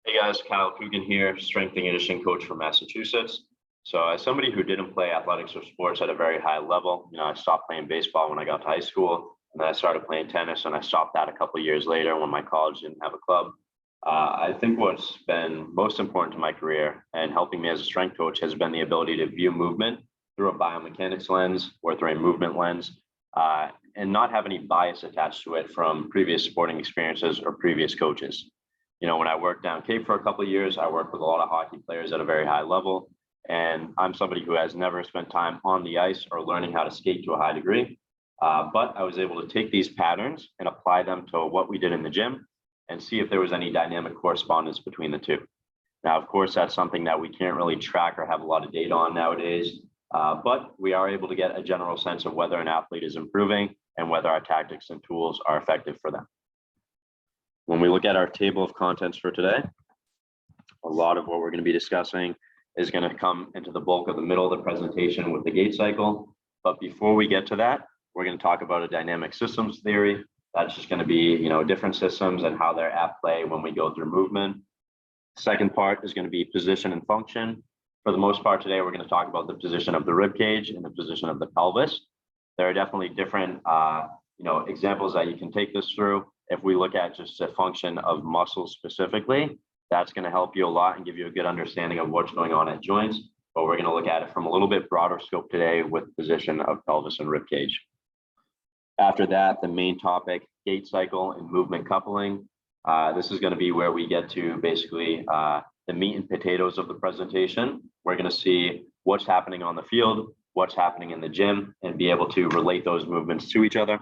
Hey guys, Kyle Coogan here, strength and conditioning coach from Massachusetts. So as somebody who didn't play athletics or sports at a very high level, I stopped playing baseball when I got to high school, and then I started playing tennis, and I stopped that a couple of years later when my college didn't have a club. I think what's been most important to my career and helping me as a strength coach has been the ability to view movement through a biomechanics lens or through a movement lens, and not have any bias attached to it from previous sporting experiences or previous coaches. When I worked down Cape for a couple of years, I worked with a lot of hockey players at a very high level. And I'm somebody who has never spent time on the ice or learning how to skate to a high degree. But I was able to take these patterns and apply them to what we did in the gym and see if there was any dynamic correspondence between the two. Now, of course, that's something that we can't really track or have a lot of data on nowadays. But we are able to get a general sense of whether an athlete is improving and whether our tactics and tools are effective for them. When we look at our table of contents for today, a lot of what we're going to be discussing is going to come into the bulk of the middle of the presentation with the gait cycle. But before we get to that, we're going to talk about a dynamic systems theory. That's just going to be, different systems and how they're at play when we go through movement. Second part is going to be position and function. For the most part today, we're going to talk about the position of the rib cage and the position of the pelvis. There are definitely different, examples that you can take this through. If we look at just a function of muscles specifically, that's going to help you a lot and give you a good understanding of what's going on at joints. But we're going to look at it from a little bit broader scope today with position of pelvis and rib cage. After that, the main topic, gait cycle and movement coupling. This is going to be where we get to basically the meat and potatoes of the presentation. We're going to see what's happening on the field, what's happening in the gym, and be able to relate those movements to each other.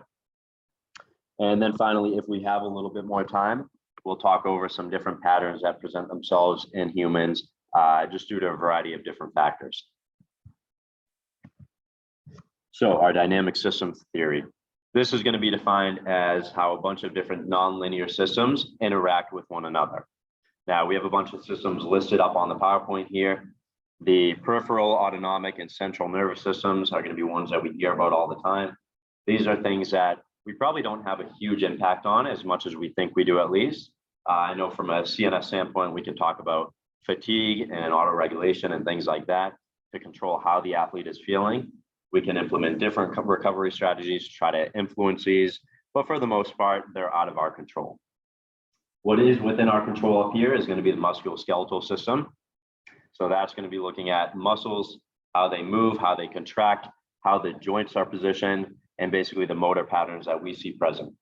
And then finally, if we have a little bit more time, we'll talk over some different patterns that present themselves in humans, just due to a variety of different factors. So our dynamic systems theory. This is going to be defined as how a bunch of different nonlinear systems interact with one another. Now, we have a bunch of systems listed up on the PowerPoint here. The peripheral, autonomic, and central nervous systems are going to be ones that we hear about all the time. These are things that we probably don't have a huge impact on as much as we think we do, at least. I know from a CNS standpoint, we can talk about fatigue and auto-regulation and things like that to control how the athlete is feeling. We can implement different recovery strategies to try to influence these, but for the most part, they're out of our control. What is within our control up here is going to be the musculoskeletal system. So that's going to be looking at muscles, how they move, how they contract, how the joints are positioned, and basically the motor patterns that we see present.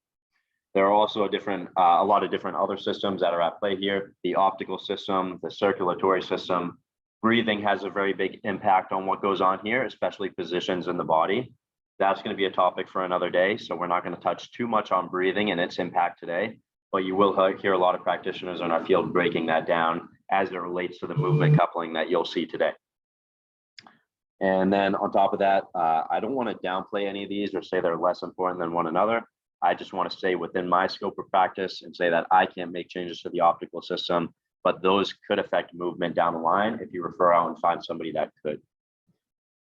There are also a lot of different other systems that are at play here. The optical system, the circulatory system. Breathing has a very big impact on what goes on here, especially positions in the body. That's going to be a topic for another day, so we're not going to touch too much on breathing and its impact today, but you will hear a lot of practitioners in our field breaking that down as it relates to the movement coupling that you'll see today. And then on top of that, I don't want to downplay any of these or say they're less important than one another. I just want to stay within my scope of practice and say that I can't make changes to the optical system, but those could affect movement down the line if you refer out and find somebody that could.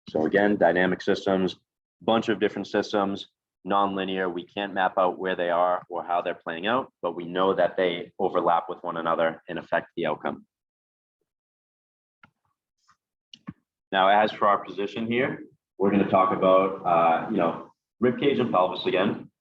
So again, dynamic systems, bunch of different systems, nonlinear. We can't map out where they are or how they're playing out, but we know that they overlap with one another and affect the outcome. Now, as for our position here, we're going to talk about, rib cage and pelvis again.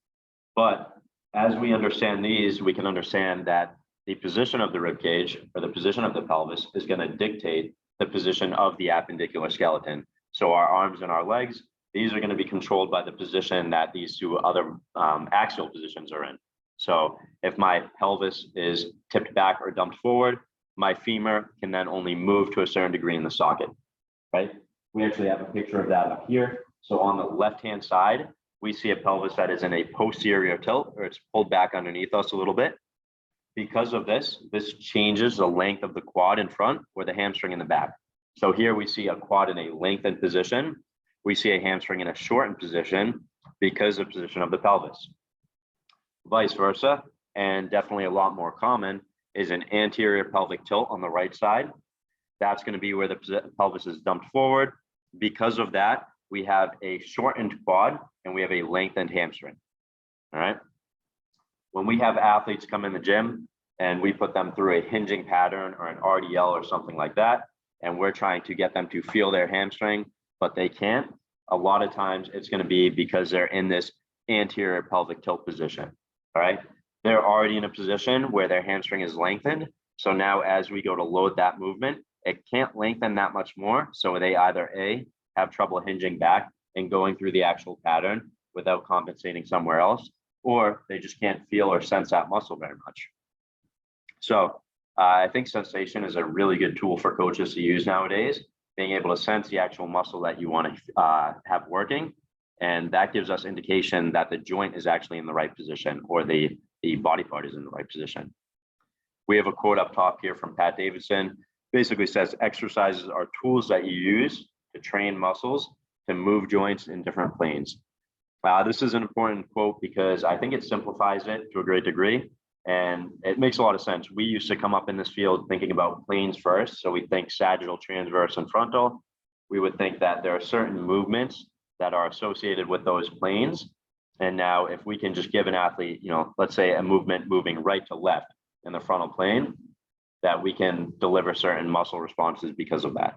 But as we understand these, we can understand that the position of the rib cage or the position of the pelvis is going to dictate the position of the appendicular skeleton. So our arms and our legs, these are going to be controlled by the position that these two other axial positions are in. So if my pelvis is tipped back or dumped forward, my femur can then only move to a certain degree in the socket. Right? We actually have a picture of that up here. So on the left-hand side, we see a pelvis that is in a posterior tilt, or it's pulled back underneath us a little bit. Because of this, this changes the length of the quad in front or the hamstring in the back. So here we see a quad in a lengthened position. We see a hamstring in a shortened position because of the position of the pelvis. Vice versa, and definitely a lot more common, is an anterior pelvic tilt on the right side. That's going to be where the pelvis is dumped forward. Because of that, we have a shortened quad and we have a lengthened hamstring. All right. When we have athletes come in the gym, and we put them through a hinging pattern or an RDL or something like that, and we're trying to get them to feel their hamstring, but they can't, a lot of times it's going to be because they're in this anterior pelvic tilt position. All right. They're already in a position where their hamstring is lengthened. So now as we go to load that movement, it can't lengthen that much more. So they either A, have trouble hinging back and going through the actual pattern without compensating somewhere else, or they just can't feel or sense that muscle very much. So I think sensation is a really good tool for coaches to use nowadays, being able to sense the actual muscle that you want to have working. And that gives us indication that the joint is actually in the right position, or the body part is in the right position. We have a quote up top here from Pat Davidson, basically says exercises are tools that you use to train muscles to move joints in different planes. This is an important quote because I think it simplifies it to a great degree, and it makes a lot of sense. We used to come up in this field thinking about planes first. So we think sagittal, transverse, and frontal. We would think that there are certain movements that are associated with those planes. And now if we can just give an athlete, let's say a movement moving right to left in the frontal plane, that we can deliver certain muscle responses because of that.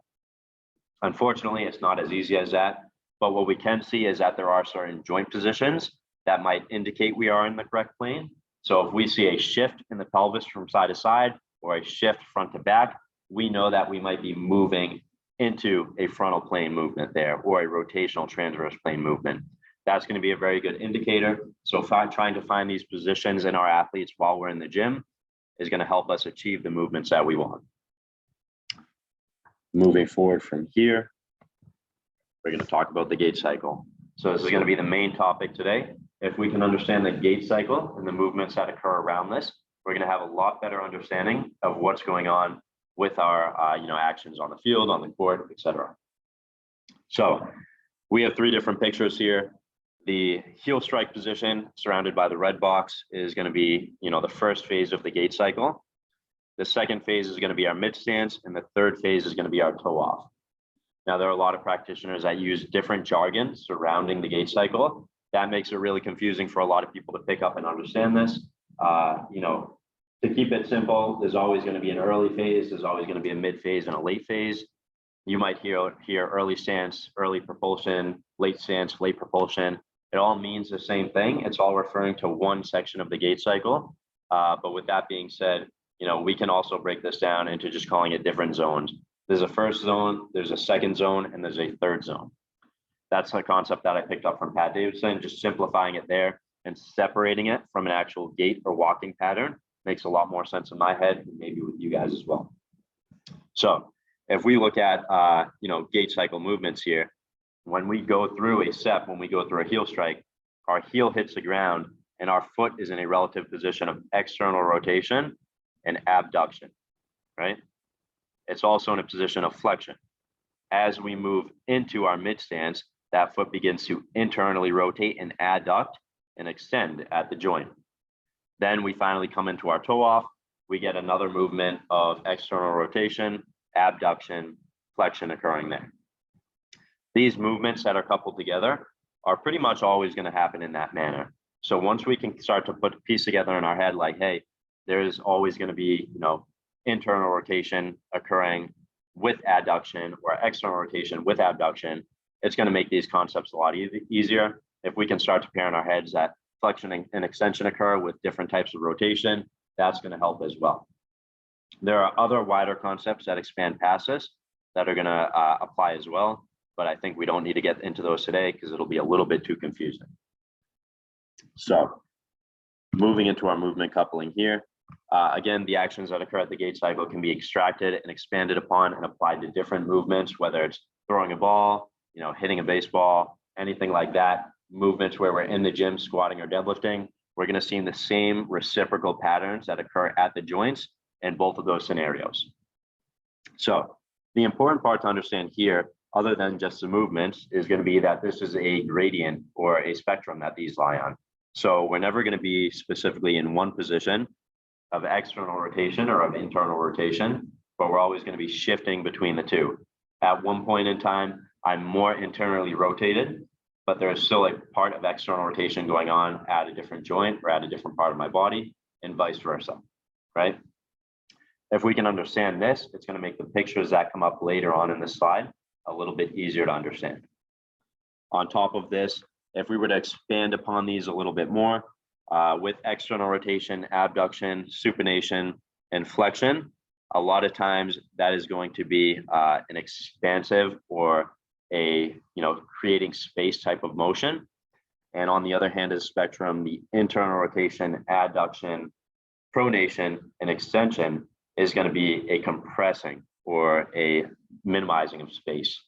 Unfortunately, it's not as easy as that. But what we can see is that there are certain joint positions that might indicate we are in the correct plane. So if we see a shift in the pelvis from side to side or a shift front to back, we know that we might be moving into a frontal plane movement there, or a rotational transverse plane movement. That's going to be a very good indicator. So trying to find these positions in our athletes while we're in the gym is going to help us achieve the movements that we want. Moving forward from here, we're going to talk about the gait cycle. So this is going to be the main topic today. If we can understand the gait cycle and the movements that occur around this, we're going to have a lot better understanding of what's going on with our actions on the field, on the court, etc. So we have three different pictures here. The heel strike position surrounded by the red box is going to be the first phase of the gait cycle. The second phase is going to be our mid stance, and the third phase is going to be our toe off. Now, there are a lot of practitioners that use different jargon surrounding the gait cycle. That makes it really confusing for a lot of people to pick up and understand this. To keep it simple, there's always going to be an early phase, there's always going to be a mid phase and a late phase. You might hear early stance, early propulsion, late stance, late propulsion. It all means the same thing. It's all referring to one section of the gait cycle. But with that being said, we can also break this down into just calling it different zones. There's a first zone, there's a second zone, and there's a third zone. That's a concept that I picked up from Pat Davidson, just simplifying it there and separating it from an actual gait or walking pattern makes a lot more sense in my head, and maybe with you guys as well. So if we look at, gait cycle movements here, when we go through a step, when we go through a heel strike, our heel hits the ground and our foot is in a relative position of external rotation and abduction, right? It's also in a position of flexion. As we move into our mid stance, that foot begins to internally rotate and adduct and extend at the joint. Then we finally come into our toe off. We get another movement of external rotation, abduction, flexion occurring there. These movements that are coupled together are pretty much always going to happen in that manner. So once we can start to put a piece together in our head, like, hey, there's always going to be, internal rotation occurring with adduction or external rotation with abduction, it's going to make these concepts a lot easier. If we can start to pair in our heads that flexion and extension occur with different types of rotation, that's going to help as well. There are other wider concepts that expand past this that are going to apply as well, but I think we don't need to get into those today because it'll be a little bit too confusing. So moving into our movement coupling here, again, the actions that occur at the gait cycle can be extracted and expanded upon and applied to different movements, whether it's throwing a ball, hitting a baseball, anything like that. Movements where we're in the gym, squatting or deadlifting, we're going to see the same reciprocal patterns that occur at the joints in both of those scenarios. So the important part to understand here, other than just the movements, is going to be that this is a gradient or a spectrum that these lie on. So we're never going to be specifically in one position of external rotation or of internal rotation, but we're always going to be shifting between the two. At one point in time, I'm more internally rotated, but there is still a part of external rotation going on at a different joint or at a different part of my body, and vice versa. right? If we can understand this, it's going to make the pictures that come up later on in the slide a little bit easier to understand. On top of this, if we were to expand upon these a little bit more, with external rotation, abduction, supination, and flexion, a lot of times that is going to be an expansive or a, creating space type of motion. And on the other hand of the spectrum, the internal rotation, adduction, pronation, and extension is going to be a compressing or a minimizing of space.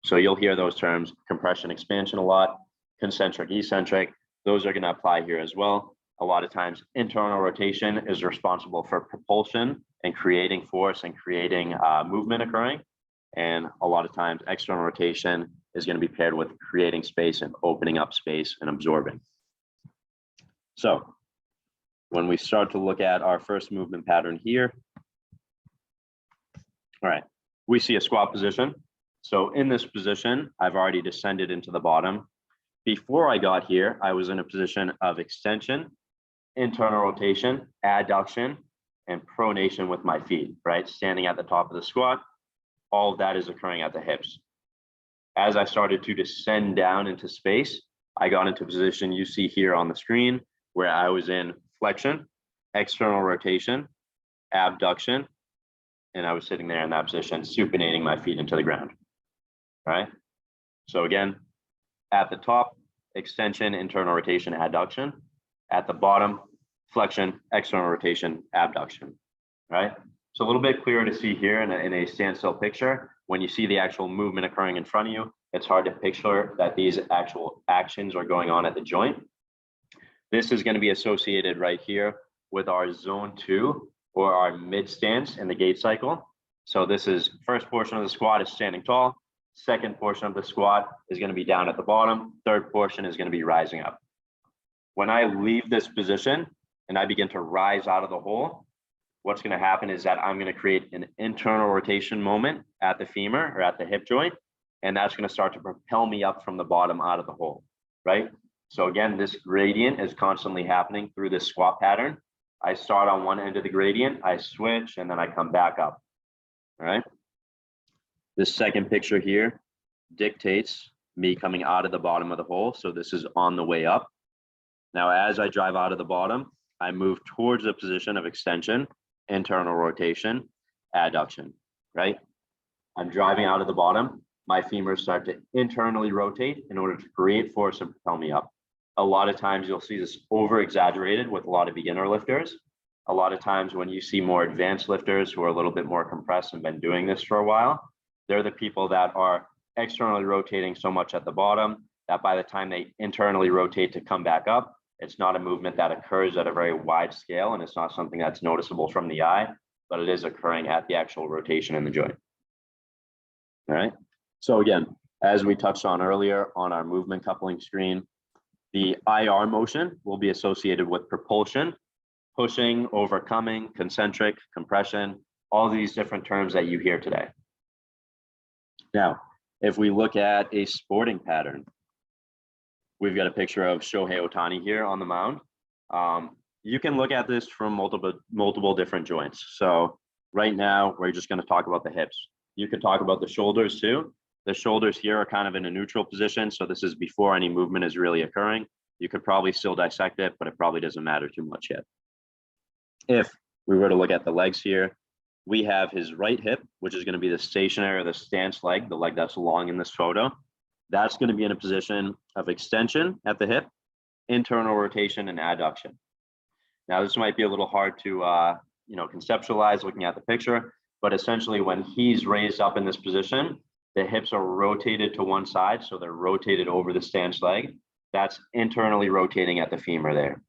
So you'll hear those terms, compression, expansion a lot, concentric, eccentric. Those are going to apply here as well. A lot of times internal rotation is responsible for propulsion and creating force and creating movement occurring. And a lot of times external rotation is going to be paired with creating space and opening up space and absorbing. So when we start to look at our first movement pattern here, all right, we see a squat position. So in this position, I've already descended into the bottom. Before I got here, I was in a position of extension, internal rotation, adduction, and pronation with my feet, right? Standing at the top of the squat, all of that is occurring at the hips. As I started to descend down into space, I got into a position you see here on the screen where I was in flexion, external rotation, abduction, and I was sitting there in that position, supinating my feet into the ground, right? So again, at the top, extension, internal rotation, adduction. At the bottom, flexion, external rotation, abduction, right? So a little bit clearer to see here in a standstill picture. When you see the actual movement occurring in front of you, it's hard to picture that these actual actions are going on at the joint. This is going to be associated right here with our zone 2 or our mid stance in the gait cycle. So this is first portion of the squat is standing tall. Second portion of the squat is going to be down at the bottom. Third portion is going to be rising up. When I leave this position and I begin to rise out of the hole, what's going to happen is that I'm going to create an internal rotation moment at the femur or at the hip joint, and that's going to start to propel me up from the bottom out of the hole, right? So again, this gradient is constantly happening through this squat pattern. I start on one end of the gradient, I switch, and then I come back up, all right? This second picture here dictates me coming out of the bottom of the hole. So this is on the way up. Now, as I drive out of the bottom, I move towards the position of extension, internal rotation, adduction, right? I'm driving out of the bottom. My femurs start to internally rotate in order to create force and propel me up. A lot of times you'll see this over exaggerated with a lot of beginner lifters. A lot of times when you see more advanced lifters who are a little bit more compressed and been doing this for a while, they're the people that are externally rotating so much at the bottom that by the time they internally rotate to come back up, it's not a movement that occurs at a very wide scale, and it's not something that's noticeable from the eye, but it is occurring at the actual rotation in the joint. All right. So again, as we touched on earlier on our movement coupling screen, the IR motion will be associated with propulsion, pushing, overcoming, concentric, compression, all these different terms that you hear today. Now, if we look at a sporting pattern, we've got a picture of Shohei Ohtani here on the mound. You can look at this from multiple different joints. So right now, we're just going to talk about the hips. You could talk about the shoulders too. The shoulders here are kind of in a neutral position. So this is before any movement is really occurring. You could probably still dissect it, but it probably doesn't matter too much yet. If we were to look at the legs here, we have his right hip, which is going to be the stationary or the stance leg, the leg that's long in this photo. That's going to be in a position of extension at the hip, internal rotation, and adduction. Now, this might be a little hard to conceptualize looking at the picture, but essentially when he's raised up in this position, the hips are rotated to one side, so they're rotated over the stance leg. That's internally rotating at the femur there.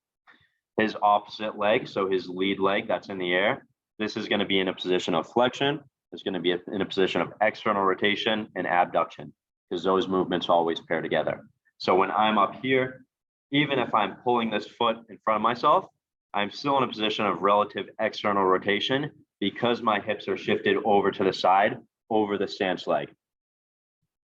His opposite leg, so his lead leg that's in the air, this is going to be in a position of flexion. It's going to be in a position of external rotation and abduction, because those movements always pair together. So when I'm up here, even if I'm pulling this foot in front of myself, I'm still in a position of relative external rotation because my hips are shifted over to the side, over the stance leg,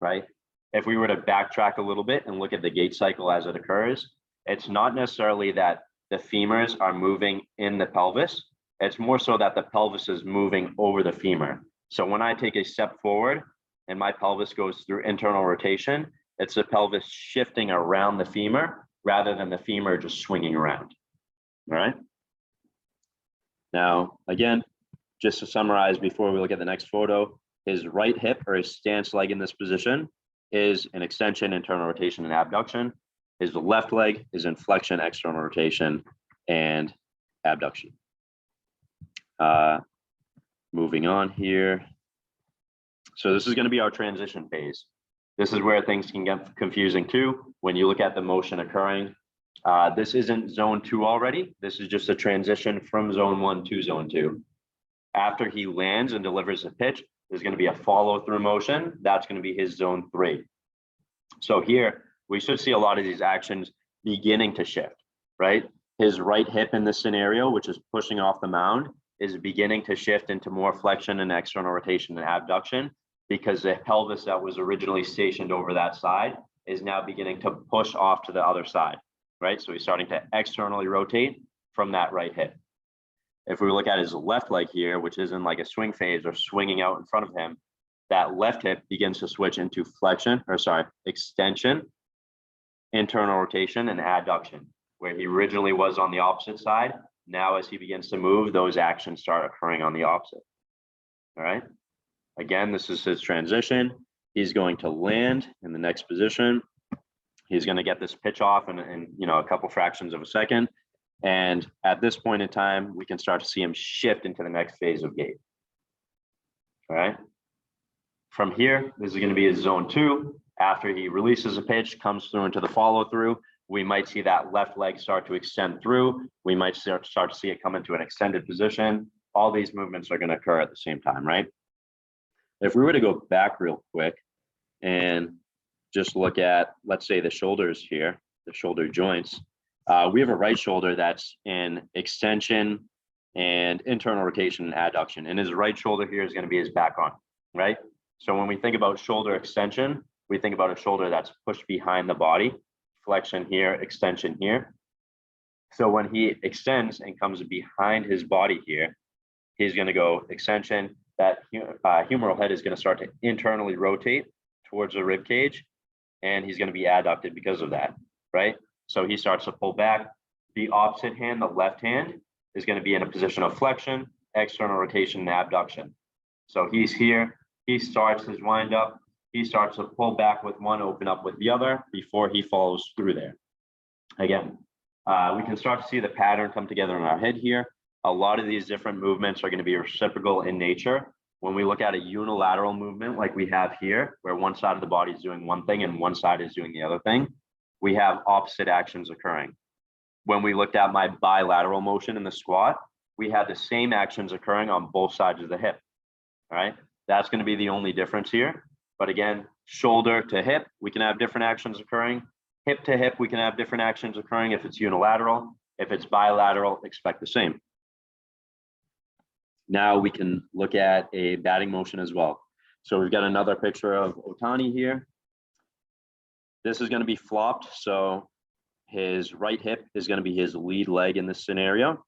right? If we were to backtrack a little bit and look at the gait cycle as it occurs, it's not necessarily that the femurs are moving in the pelvis. It's more so that the pelvis is moving over the femur. So when I take a step forward and my pelvis goes through internal rotation, it's the pelvis shifting around the femur rather than the femur just swinging around. All right. Now, again, just to summarize before we look at the next photo, his right hip or his stance leg in this position is an extension, internal rotation, and abduction. His left leg is in flexion, external rotation, and abduction. Moving on here. So this is going to be our transition phase. This is where things can get confusing too. When you look at the motion occurring, this isn't zone 2 already. This is just a transition from zone 1 to zone 2. After he lands and delivers a pitch, there's going to be a follow through motion. That's going to be his zone 3. So here we should see a lot of these actions beginning to shift, right? His right hip in this scenario, which is pushing off the mound, is beginning to shift into more flexion and external rotation and abduction, because the pelvis that was originally stationed over that side is now beginning to push off to the other side, right? So he's starting to externally rotate from that right hip. If we look at his left leg here, which is in like a swing phase or swinging out in front of him, that left hip begins to switch into extension, internal rotation, and adduction, where he originally was on the opposite side. Now, as he begins to move, those actions start occurring on the opposite. All right. Again, this is his transition. He's going to land in the next position. He's going to get this pitch off in a couple fractions of a second. And at this point in time, we can start to see him shift into the next phase of gait. All right. From here, this is going to be his zone 2. After he releases a pitch, comes through into the follow through, we might see that left leg start to extend through. We might start to see it come into an extended position. All these movements are going to occur at the same time, right? If we were to go back real quick and just look at, let's say, the shoulders here, the shoulder joints, we have a right shoulder that's in extension and internal rotation and adduction. And his right shoulder here is going to be his back arm, right? So when we think about shoulder extension, we think about a shoulder that's pushed behind the body, flexion here, extension here. So when he extends and comes behind his body here, he's going to go extension. That humeral head is going to start to internally rotate towards the rib cage, and he's going to be adducted because of that, right? So he starts to pull back. The opposite hand, the left hand, is going to be in a position of flexion, external rotation, and abduction. So he's here. He starts his wind up. He starts to pull back with one, open up with the other before he follows through there. Again, we can start to see the pattern come together in our head here. A lot of these different movements are going to be reciprocal in nature. When we look at a unilateral movement like we have here, where one side of the body is doing one thing and one side is doing the other thing, we have opposite actions occurring. When we looked at my bilateral motion in the squat, we had the same actions occurring on both sides of the hip, all right? That's going to be the only difference here. But again, shoulder to hip, we can have different actions occurring. Hip to hip, we can have different actions occurring if it's unilateral. If it's bilateral, expect the same. Now we can look at a batting motion as well. So we've got another picture of Otani here. This is going to be flopped. So his right hip is going to be his lead leg in this scenario.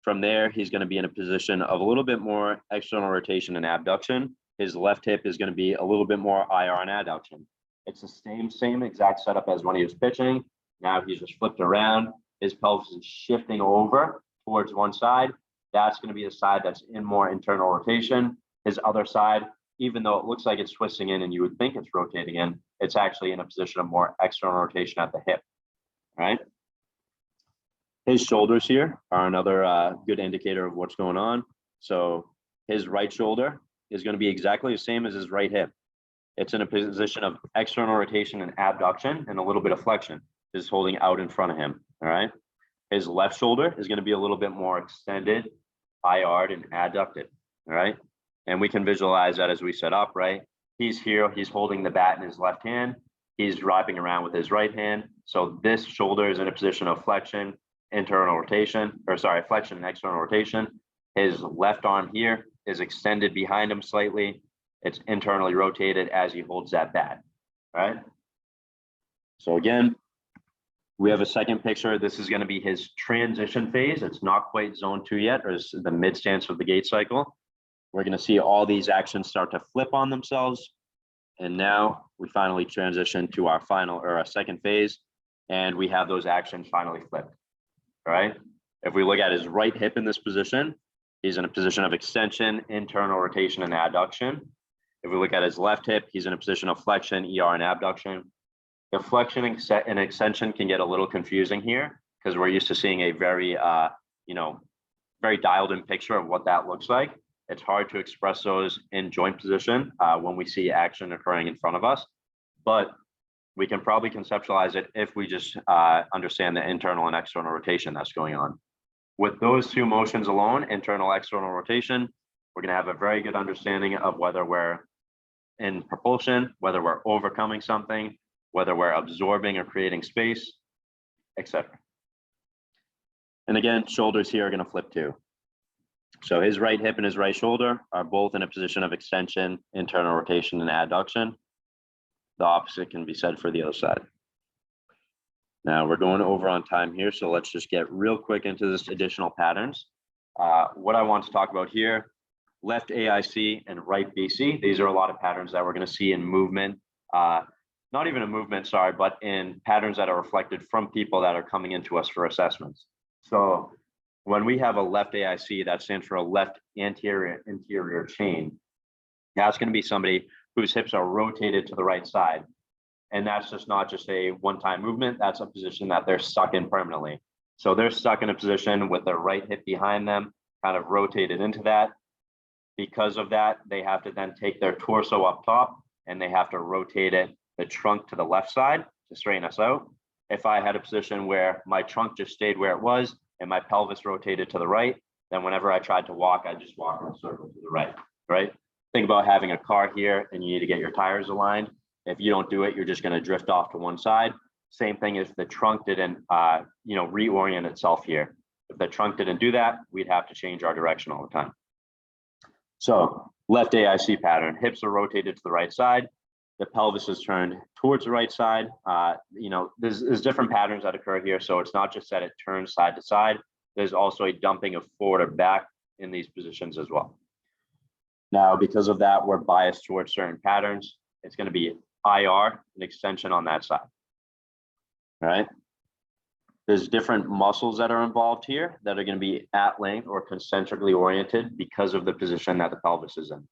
From there, he's going to be in a position of a little bit more external rotation and abduction. His left hip is going to be a little bit more IR and adduction. It's the same exact setup as when he was pitching. Now he's just flipped around. His pelvis is shifting over towards one side. That's going to be the side that's in more internal rotation. His other side, even though it looks like it's twisting in and you would think it's rotating in, it's actually in a position of more external rotation at the hip, right? His shoulders here are another good indicator of what's going on. So his right shoulder is going to be exactly the same as his right hip. It's in a position of external rotation and abduction and a little bit of flexion, just holding out in front of him, all right? His left shoulder is going to be a little bit more extended, IR'd, and adducted, all right? And we can visualize that as we set up, right? He's here, he's holding the bat in his left hand. He's wrapping around with his right hand. So this shoulder is in a position of flexion, internal rotation, flexion and external rotation. His left arm here is extended behind him slightly. It's internally rotated as he holds that bat, right? So again, We have a second picture. This is going to be his transition phase. It's not quite zone 2 yet, or it's the mid stance of the gait cycle. We're going to see all these actions start to flip on themselves. And now we finally transition to our final or our second phase, and we have those actions finally flipped. All right. If we look at his right hip in this position, he's in a position of extension, internal rotation, and adduction. If we look at his left hip, he's in a position of flexion, ER, and abduction. The flexion and extension can get a little confusing here because we're used to seeing a very, very dialed in picture of what that looks like. It's hard to express those in joint position when we see action occurring in front of us, but we can probably conceptualize it if we just understand the internal and external rotation that's going on. With those two motions alone, internal, external rotation, we're going to have a very good understanding of whether we're in propulsion, whether we're overcoming something, whether we're absorbing or creating space, etc. And again, shoulders here are going to flip too. So his right hip and his right shoulder are both in a position of extension, internal rotation, and adduction. The opposite can be said for the other side. Now we're going over on time here, so let's just get real quick into this additional patterns. What I want to talk about here, left AIC and right BC. These are a lot of patterns that we're going to see in movement, not even a movement, sorry, but in patterns that are reflected from people that are coming into us for assessments. So when we have a left AIC, that stands for a left anterior chain. That's going to be somebody whose hips are rotated to the right side. And that's just not just a one-time movement. That's a position that they're stuck in permanently. So they're stuck in a position with their right hip behind them, kind of rotated into that. Because of that, they have to then take their torso up top and they have to rotate it, the trunk to the left side to straighten us out. If I had a position where my trunk just stayed where it was and my pelvis rotated to the right, then whenever I tried to walk, I just walk in a circle to the right, right? Think about having a car here and you need to get your tires aligned. If you don't do it, you're just going to drift off to one side. Same thing if the trunk didn't, reorient itself here. If the trunk didn't do that, we'd have to change our direction all the time. So left AIC pattern, hips are rotated to the right side. The pelvis is turned towards the right side. There's different patterns that occur here. So it's not just that it turns side to side. There's also a dumping of forward or back in these positions as well. Now, because of that, we're biased towards certain patterns. It's going to be IR, an extension on that side. All right. There's different muscles that are involved here that are going to be at length or concentrically oriented because of the position that the pelvis is in.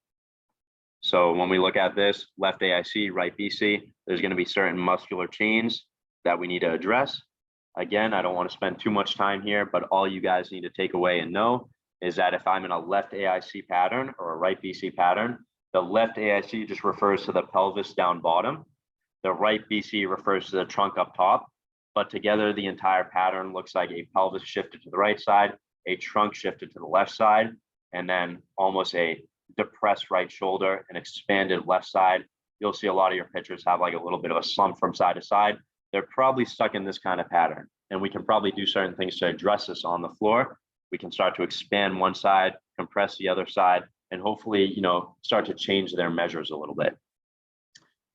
So when we look at this, left AIC, right BC, there's going to be certain muscular chains that we need to address. Again, I don't want to spend too much time here, but all you guys need to take away and know is that if I'm in a left AIC pattern or a right BC pattern, the left AIC just refers to the pelvis down bottom. The right BC refers to the trunk up top, but together the entire pattern looks like a pelvis shifted to the right side, a trunk shifted to the left side, and then almost a depressed right shoulder, an expanded left side. You'll see a lot of your pictures have like a little bit of a slump from side to side. They're probably stuck in this kind of pattern, and we can probably do certain things to address this on the floor. We can start to expand one side, compress the other side, and hopefully, start to change their measures a little bit.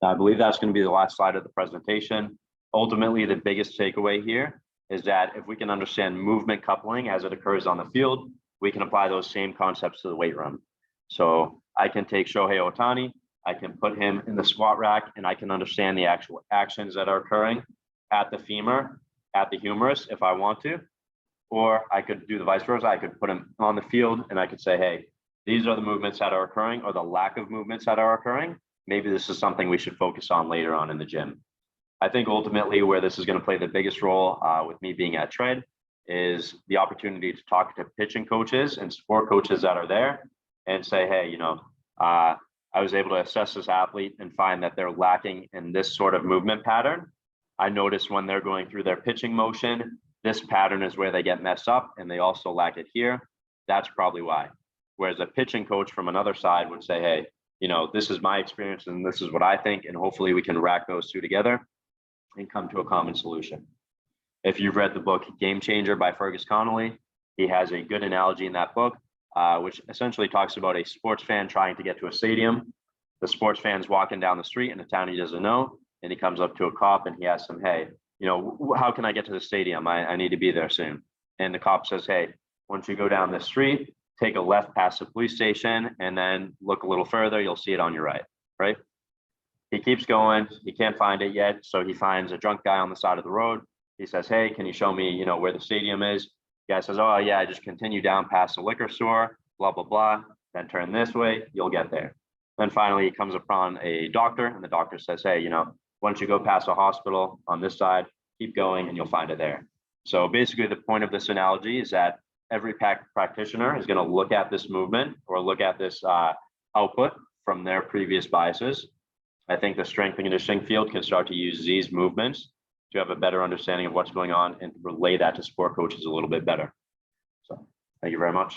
Now, I believe that's going to be the last slide of the presentation. Ultimately, the biggest takeaway here is that if we can understand movement coupling as it occurs on the field, we can apply those same concepts to the weight room. So I can take Shohei Ohtani, I can put him in the squat rack, and I can understand the actual actions that are occurring at the femur, at the humerus, if I want to. Or I could do the vice versa. I could put him on the field and I could say, hey, these are the movements that are occurring or the lack of movements that are occurring. Maybe this is something we should focus on later on in the gym. I think ultimately where this is going to play the biggest role with me being at Tread is the opportunity to talk to pitching coaches and sport coaches that are there and say, hey, I was able to assess this athlete and find that they're lacking in this sort of movement pattern. I noticed when they're going through their pitching motion, this pattern is where they get messed up and they also lack it here. That's probably why. Whereas a pitching coach from another side would say, hey, this is my experience and this is what I think. And hopefully we can rack those two together and come to a common solution. If you've read the book Game Changer by Fergus Connolly, he has a good analogy in that book, which essentially talks about a sports fan trying to get to a stadium. The sports fan's walking down the street in a town he doesn't know, and he comes up to a cop and he asks him, hey, how can I get to the stadium? I need to be there soon. And the cop says, hey, once you go down the street, take a left past the police station and then look a little further, you'll see it on your right, right? He keeps going, he can't find it yet. So he finds a drunk guy on the side of the road. He says, hey, can you show me, where the stadium is? The guy says, oh yeah, just continue down past the liquor store, blah, blah, blah. Then turn this way, you'll get there. Then finally he comes upon a doctor and the doctor says, hey, once you go past a hospital on this side, keep going and you'll find it there. So basically the point of this analogy is that every practitioner is going to look at this movement or look at this output from their previous biases. I think the strength and conditioning field can start to use these movements to have a better understanding of what's going on and relay that to sport coaches a little bit better. So thank you very much.